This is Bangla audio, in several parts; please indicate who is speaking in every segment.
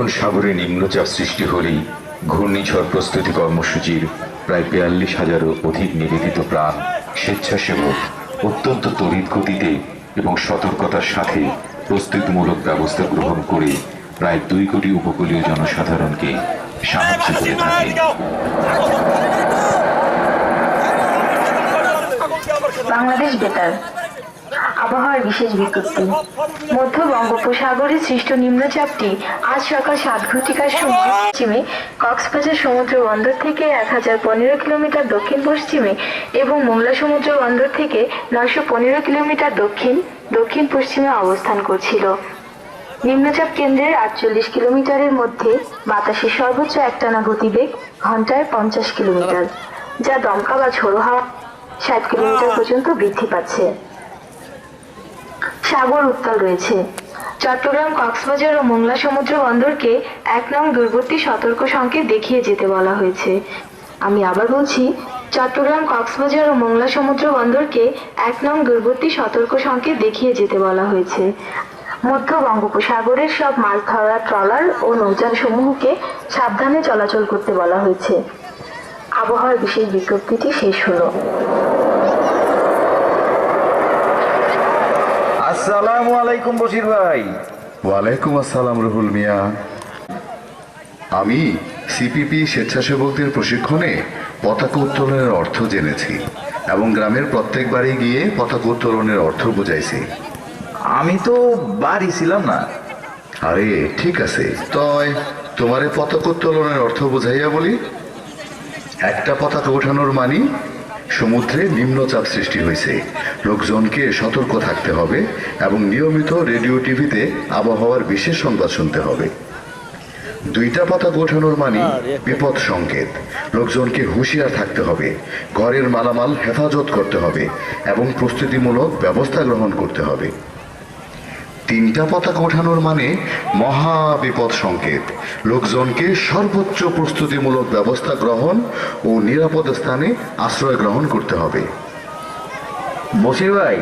Speaker 1: তখন সাগরে নিম্নচাপ সৃষ্টি হলেই ঘূর্ণিঝড় প্রস্তুতি কর্মসূচির প্রায় ৪২,০০০-এরও অধিক নিবেদিত প্রাণ স্বেচ্ছাসেবক অত্যন্ত তড়িৎ গতিতে এবং সতর্কতার সাথে প্রস্তুতিমূলক ব্যবস্থা গ্রহণ করে প্রায় ২ কোটি উপকূলীয় জনসাধারণকে সাহায্য করে থাকে।
Speaker 2: বাংলাদেশ বেতার আবহাওয়ার বিশেষ বিজ্ঞপ্তি। মধ্য বঙ্গোপসাগরে সৃষ্ট নিম্নচাপটি আজ সকাল ৭ ঘটিকার সময় পশ্চিমে কক্সবাজার সমুদ্র বন্দর থেকে ১০১৫ কিলোমিটার দক্ষিণ পশ্চিমে এবং মোংলা সমুদ্র বন্দর থেকে ৯১৫ কিলোমিটার দক্ষিণ পশ্চিমে অবস্থান করছিল। নিম্নচাপ কেন্দ্রের ৪৮ কিলোমিটারের মধ্যে বাতাসের সর্বোচ্চ একটানা গতিবেগ ঘন্টায় ৫০ কিলোমিটার, যা দমকা বা ঝোড়ো হাওয়া ৬০ কিলোমিটার পর্যন্ত বৃদ্ধি পাচ্ছে। সাগর উত্তাল রয়েছে। চট্টগ্রাম, কক্সবাজার ও মোংলা সমুদ্র বন্দরকে ১ নং দূরবর্তী সতর্ক সংকেত দেখিয়ে যেতে বলা হয়েছে। আমি আবার বলছি, চট্টগ্রাম, কক্সবাজার ও মোংলা সমুদ্র বন্দরকে ১ নং দূরবর্তী সতর্ক সংকেত দেখিয়ে যেতে বলা হয়েছে। মধ্য বঙ্গোপসাগরের সব মাছ ধরার ট্রলার ও নৌযান সমূহকে সাবধানে চলাচল করতে বলা হয়েছে। আবহাওয়ার বিশেষ বিজ্ঞপ্তিটি শেষ হলো।
Speaker 3: আসসালামু আলাইকুম বশির ভাই।
Speaker 4: ওয়ালাইকুম আসসালাম রুহুল মিয়া। আমি সিপিপি স্বেচ্ছাসেবকদের প্রশিক্ষণে পতাকা উত্তোলনের অর্থ জেনেছি এবং গ্রামের প্রত্যেক বাড়ি গিয়ে পতাকা উত্তোলনের অর্থ বুঝাইছি।
Speaker 3: আমি তো বাড়ি ছিলাম না।
Speaker 4: আরে ঠিক আছে, তয় তোমারে পতাকা উত্তোলনের অর্থ বুঝাইয়া বলি। একটা পতাকা ওঠানোর মানি সমুদ্রে নিম্নচাপ সৃষ্টি হয়েছে, লোকজনকে সতর্ক থাকতে হবে এবং নিয়মিত রেডিও টিভিতে আবহাওয়ার বিশেষ সংবাদ শুনতে হবে। 2টা পতাকা ওঠানোর মানি বিপদ সংকেত, লোকজনকে হুঁশিয়ার থাকতে হবে, ঘরের মালামাল হেফাজত করতে হবে এবং প্রস্তুতিমূলক ব্যবস্থা গ্রহণ করতে হবে। 3টা পতাকা ওঠানোর মানে মহা বিপদ সংকেত, লোকজনকে সর্বোচ্চ প্রস্তুতিমূলক ব্যবস্থা গ্রহণ ও নিরাপদ স্থানে আশ্রয় গ্রহণ করতে হবে।
Speaker 3: বশির ভাই,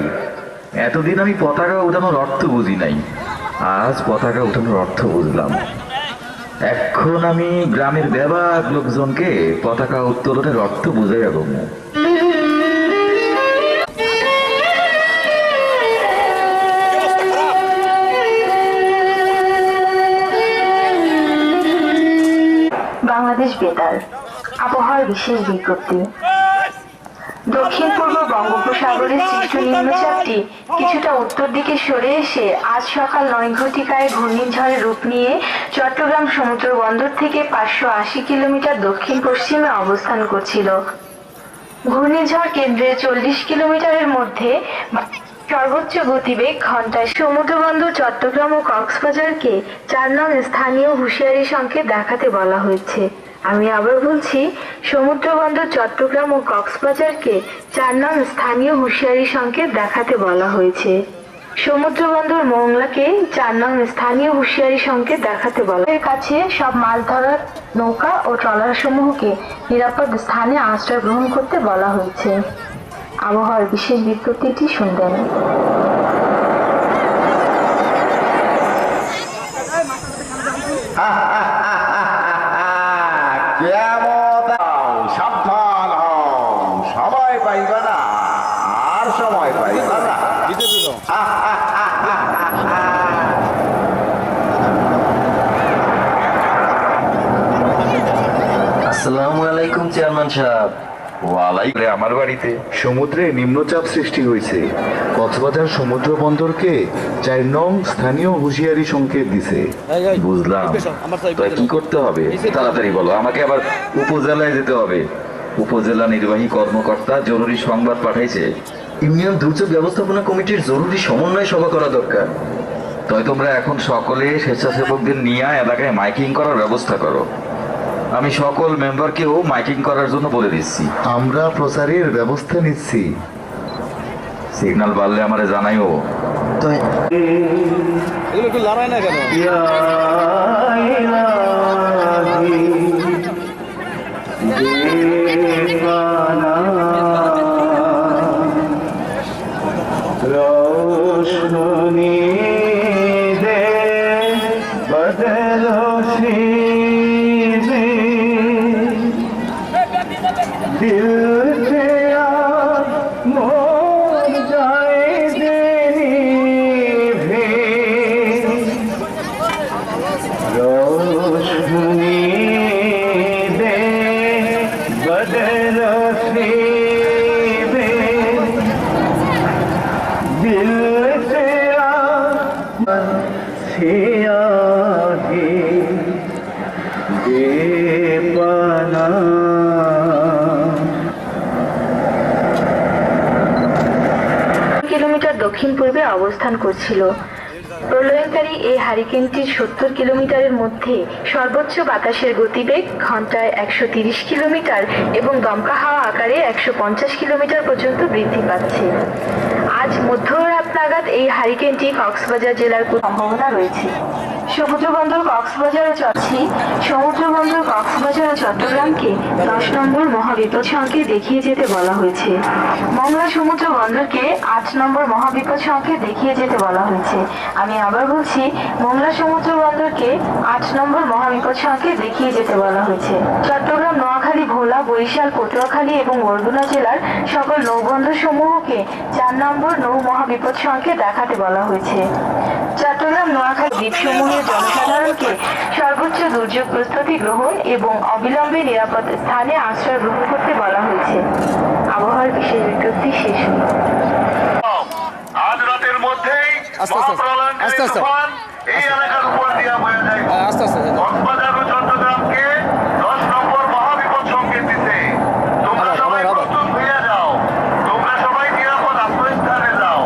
Speaker 3: এতদিন আমি পতাকা উঠানোর অর্থ বুঝি নাই, আজ পতাকা উঠানোর অর্থ বুঝলাম। এখন আমি গ্রামের ব্যাপক লোকজনকে পতাকা উত্তোলনের অর্থ বুঝাইয়া দেব।
Speaker 2: বাংলাদেশ বেতার আবহাওয়ার বিশেষ বিজ্ঞপ্তি। দক্ষিণ পূর্ব বঙ্গোপসাগরে সৃষ্ট নিম্নচাপটি কিছুটা উত্তর দিকে সরে এসে আজ সকাল ৯ ঘটিকায় ঘূর্ণিঝড়ের রূপ নিয়ে চট্টগ্রাম সমুদ্র বন্দর থেকে ৫৮০ কিলোমিটার দক্ষিণ পশ্চিমে অবস্থান করছিল। ঘূর্ণিঝড় কেন্দ্রের ৪০ কিলোমিটারের মধ্যে সর্বোচ্চ গতিবেগ ঘন্টায়। সমুদ্র বন্দর চট্টগ্রাম ও কক্সবাজারকে ৪ নং স্থানীয় হুঁশিয়ারি সংকেত দেখাতে বলা হয়েছে। আমি আবার বলছি, সমুদ্র বন্দর চট্টগ্রাম ও কক্সবাজারকে ৪ নং স্থানীয় হুঁশিয়ারি সংকেত দেখাতে বলা হয়েছে। সমুদ্র বন্দর মোংলাকে ৪ নং স্থানীয় হুঁশিয়ারি সংকেত দেখাতে বলা। এর কাছে সব মাছ ধরার নৌকা ও ট্রলার সমূহকে নিরাপদ স্থানে আশ্রয় গ্রহণ করতে বলা হয়েছে। আবহাওয়ার বিশেষ বিজ্ঞপ্তিটি শুনবেন।
Speaker 5: সাবধান হও, সময় পাইবা না, আর সময় পাইবা না।
Speaker 3: আসসালামু আলাইকুম চেয়ারম্যান সাহেব।
Speaker 1: ওয়ালাইকুম। আমার বাড়িতে
Speaker 4: সমুদ্রে নিম্নচাপ সৃষ্টি হয়েছে, কক্সবাজার সমুদ্র বন্দরকে ৪ নং স্থানীয় হুঁশিয়ারি সংকেত দিছে।
Speaker 3: বুঝলাম, তো কি করতে হবে তাড়াতাড়ি বলো। আমাকে আবার উপজেলায় যেতে হবে। উপজেলা নির্বাহী কর্মকর্তা জরুরি সংবাদ পাঠাইছে, ইউনিয়ন দুর্যোগ ব্যবস্থাপনা কমিটির জরুরি সমন্বয় সভা করা দরকার। তাই তোমরা এখন সকলে স্বেচ্ছাসেবকদের নিয়ে এলাকায় মাইকিং করার ব্যবস্থা করো। আমি সকল মেম্বারকেও মাইকিং করার জন্য বলে দিচ্ছি।
Speaker 4: আমরা প্রচারের ব্যবস্থা নিচ্ছি।
Speaker 3: সিগন্যাল বাড়লে আমারে জানাইও।
Speaker 6: একটু লড়াই না কেন?
Speaker 5: रोशनी दे बदलो
Speaker 6: दिल से आज मोर जाए देनी भे रोशनी दे बदल से बे दिल से आज से आगे बेपना
Speaker 2: কিলোমিটার দক্ষিণ পূর্বে অবস্থান করছিল। প্রলয়ঙ্কারী এই হারিকেনটির 70 কিলোমিটারের মধ্যে সর্বোচ্চ বাতাসের গতিবেগ ঘন্টায় 130 কিলোমিটার এবং দমকা হাওয়া আকারে 150 কিলোমিটার পর্যন্ত বৃদ্ধি পাচ্ছে। আজ মধ্যরাত নাগাদ এই হারিকেনটি কক্সবাজার জেলার সম্ভাবনা রয়েছে। সমুদ্রবন্দর কক্সবাজার ও সমুদ্রবন্দর কক্সবাজার ও চট্টগ্রামকে 10 নম্বর মহাবিপদ সংকেত দেখিয়ে যেতে বলা হয়েছে। মংলা সমুদ্র বন্দরকে 8 নম্বর মহাবিপদ সংকেত দেখিয়ে যেতে বলা হয়েছে। আমি আবার বলছি, মংলা সমুদ্র বন্দরকে 8 নম্বর মহাবিপদ সংকেত দেখিয়ে যেতে বলা হয়েছে। চট্টগ্রাম, নোয়াখালী, ভোলা, বরিশাল, পটুয়াখালী এবং বরগুনা জেলার সকল নৌবন্দর সমূহকে 4 নম্বর নৌ মহাবিপদ সংকেত দেখাতে বলা হয়েছে। চট্টগ্রাম, নোয়াখালী দ্বীপসমূহের জনসাধারণকে সর্বোচ্চ দুর্যোগ প্রস্তুতি গ্রহণ এবং অবিলম্বে নিরাপদ স্থানে আশ্রয় গ্রহণ করতে বলা হয়েছে। আবহাওয়ার বিশেষ বিজ্ঞপ্তি শেষ হল।
Speaker 7: আজ রাতের মধ্যেই মহাপ্রলয়ঙ্কারী তুফান এই এলাকার উপর দিয়া বয়ে যায়। কক্সবাজার ও চট্টগ্রামকে 10 নম্বর মহাবিপদ সংকেত দিতে। তোমরা সবাই প্রস্তুত হইয়া যাও। তোমরা সবাই নিরাপদ আশ্রয়স্থানে যাও।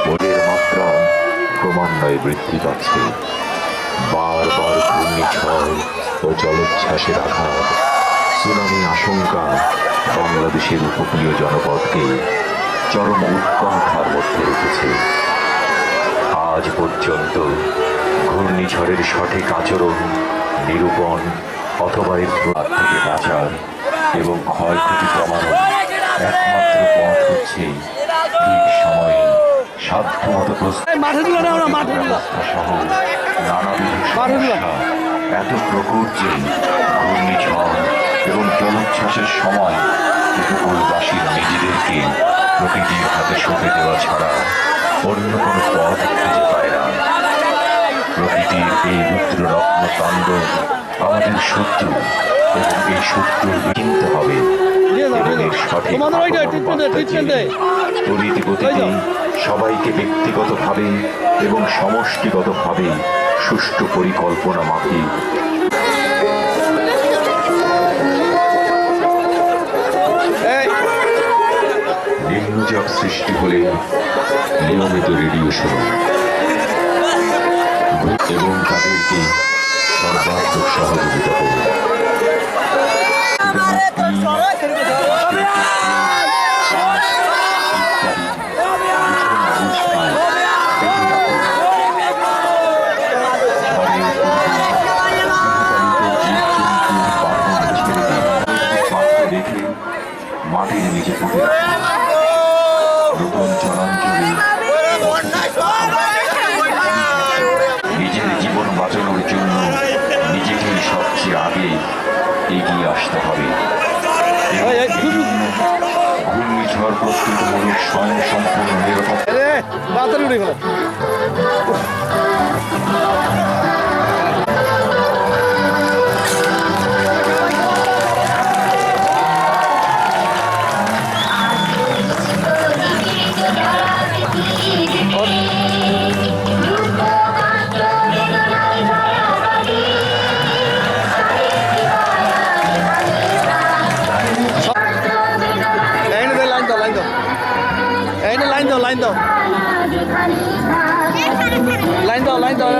Speaker 1: বনের মাত্রা ক্রমান্বয়ে বৃদ্ধি পাচ্ছে। বারবার ঘূর্ণিঝড় ও জলোচ্ছ্বাসের আঘাত, সুনামি আশঙ্কা বাংলাদেশের উপকূলীয় জনপদকে চরম উৎকণ্ঠার মধ্যে রেখেছে। আজ পর্যন্ত ঘূর্ণিঝড়ের সঠিক আচরণ, নিরূপণ অথবা এর প্রভাব থেকে বাঁচার এবং ক্ষয়ক্ষতি কমানোর একমাত্র পথ হচ্ছে ঠিক সময়ে সাধ্যমতো ব্যবস্থা সহ নানাবিধ সমস্যা এত প্রকট যে ঘূর্ণিঝড় এবং জলোচ্ছ্বাসের সময় উপকূলবাসীর নিজেদেরকে প্রকৃতির হাতে সঁপে দেওয়া ছাড়া অন্য কোনো পথ খুঁজে পায় না। প্রকৃতির এই রুদ্ররত্ন তাণ্ডব আমাদের শত্রু এবং এই শত্রুর চিনতে হবে এবং এর সঠিক তড়িৎ গতিতে সবাইকে ব্যক্তিগতভাবে এবং সমষ্টিগতভাবে সুষ্ঠু পরিকল্পনা মাফিক নিম্নচাপ সৃষ্টি হলে নিয়মিত রেডিও শুনুন এবং তাদেরকে সর্বাত্মক সহযোগিতা করুন। মাটির নিচে পুঁতে নতুন চরাঞ্চলে নিজের জীবন বাঁচানোর জন্য নিজেকেই সবচেয়ে আগে এগিয়ে আসতে হবে। ঘূর্ণিঝড় প্রস্তুতমূলক স্বয়ংসম্পূর্ণ নিরাপত্তা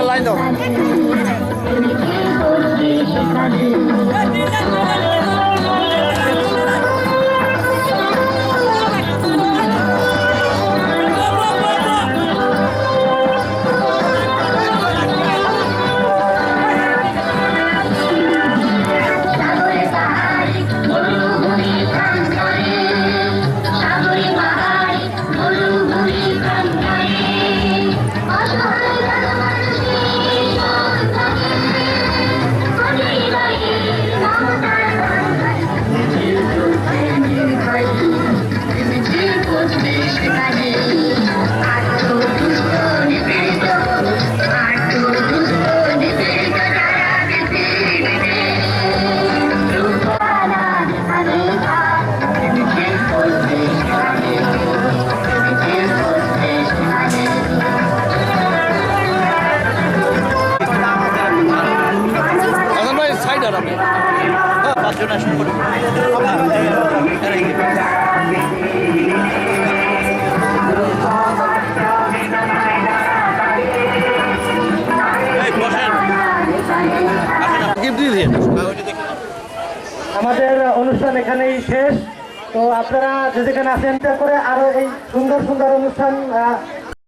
Speaker 8: লাইন দাও
Speaker 6: আমাদের অনুষ্ঠান এখানেই শেষ। তো আপনারা যেখানে আছেন করে আরো এই সুন্দর সুন্দর অনুষ্ঠান